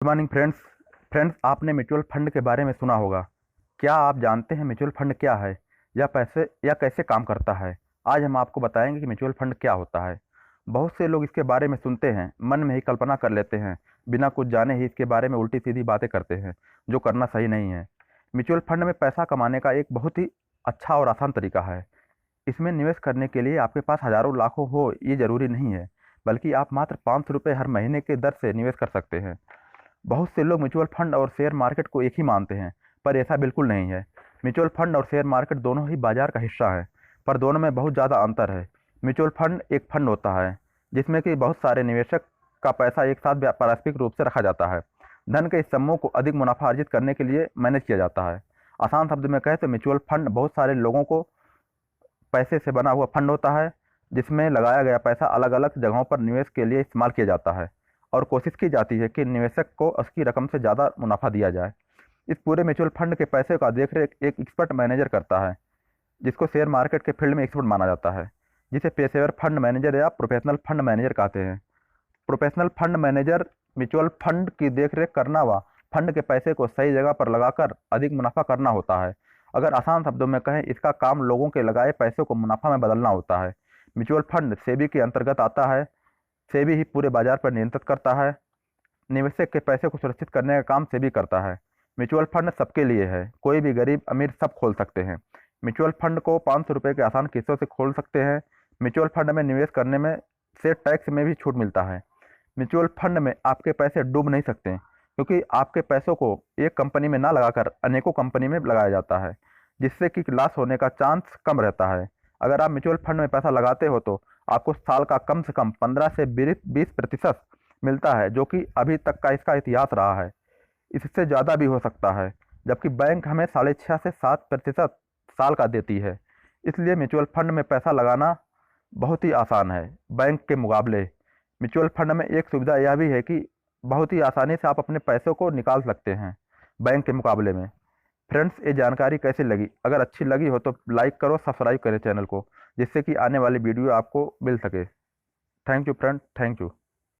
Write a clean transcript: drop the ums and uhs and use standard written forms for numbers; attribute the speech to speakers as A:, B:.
A: Morning friends, आपने mutual fund के बारे में सुना होगा। क्या आप जानते हैं म्यूचुअल फंड क्या है या कैसे काम करता है? आज हम आपको बताएंगे कि म्यूचुअल फंड क्या होता है। बहुत से लोग इसके बारे में सुनते हैं, मन में ही कल्पना कर लेते हैं, बिना कुछ जाने ही इसके बारे में उल्टी सीधी बातें करते हैं, जो करना सही नहीं है। म्यूचुअल फंड में पैसा कमाने का एक बहुत ही अच्छा और आसान तरीका है। इसमें निवेश करने के लिए आपके पास हज़ारों लाखों हो ये ज़रूरी नहीं है, बल्कि आप मात्र 500 रुपये हर महीने के दर से निवेश कर सकते हैं। बहुत से लोग म्यूचुअल फंड और शेयर मार्केट को एक ही मानते हैं, पर ऐसा बिल्कुल नहीं है। म्यूचुअल फंड और शेयर मार्केट दोनों ही बाजार का हिस्सा है, पर दोनों में बहुत ज़्यादा अंतर है। म्यूचुअल फंड एक फंड होता है जिसमें कि बहुत सारे निवेशक का पैसा एक साथ पारस्परिक रूप से रखा जाता है। धन के इस समूह को अधिक मुनाफा अर्जित करने के लिए मैनेज किया जाता है। आसान शब्द में कहें तो म्यूचुअल फंड बहुत सारे लोगों को पैसे से बना हुआ फंड होता है, जिसमें लगाया गया पैसा अलग अलग जगहों पर निवेश के लिए इस्तेमाल किया जाता है और कोशिश की जाती है कि निवेशक को उसकी रकम से ज़्यादा मुनाफा दिया जाए। इस पूरे म्यूचुअल फंड के पैसे का देखरेख एक एक्सपर्ट मैनेजर करता है, जिसको शेयर मार्केट के फील्ड में एक्सपर्ट माना जाता है, जिसे पेशेवर फंड मैनेजर या प्रोफेशनल फंड मैनेजर कहते हैं। Professional fund manager mutual fund की देखरेख करना व फंड के पैसे को सही जगह पर लगाकर अधिक मुनाफा करना होता है। अगर आसान शब्दों में कहें, इसका काम लोगों के लगाए पैसे को मुनाफा में बदलना होता है। म्यूचुअल फंड सेबी के अंतर्गत आता है। सेबी ही पूरे बाजार पर नियंत्रित करता है। निवेशक के पैसे को सुरक्षित करने का काम सेबी करता है। म्यूचुअल फंड सबके लिए है, कोई भी गरीब अमीर सब खोल सकते हैं। म्यूचुअल फंड को 500 रुपये के आसान किस्तों से खोल सकते हैं। म्यूचुअल फंड में निवेश करने में से टैक्स में भी छूट मिलता है। म्यूचुअल फंड में आपके पैसे डूब नहीं सकते, क्योंकि आपके पैसों को एक कंपनी में ना लगाकर अनेकों कंपनी में लगाया जाता है, जिससे कि लॉस होने का चांस कम रहता है। अगर आप म्यूचुअल फंड में पैसा लगाते हो तो आपको साल का कम से कम 15 से 20% मिलता है, जो कि अभी तक का इसका इतिहास रहा है। इससे ज़्यादा भी हो सकता है, जबकि बैंक हमें 6.5 से 7% साल का देती है। इसलिए म्यूचुअल फंड में पैसा लगाना बहुत ही आसान है बैंक के मुकाबले। म्यूचुअल फंड में एक सुविधा यह भी है कि बहुत ही आसानी से आप अपने पैसों को निकाल सकते हैं बैंक के मुकाबले में। फ्रेंड्स, ये जानकारी कैसी लगी? अगर अच्छी लगी हो तो लाइक करो, सब्सक्राइब करें चैनल को, जिससे कि आने वाली वीडियो आपको मिल सके। Thank you friend, thank you.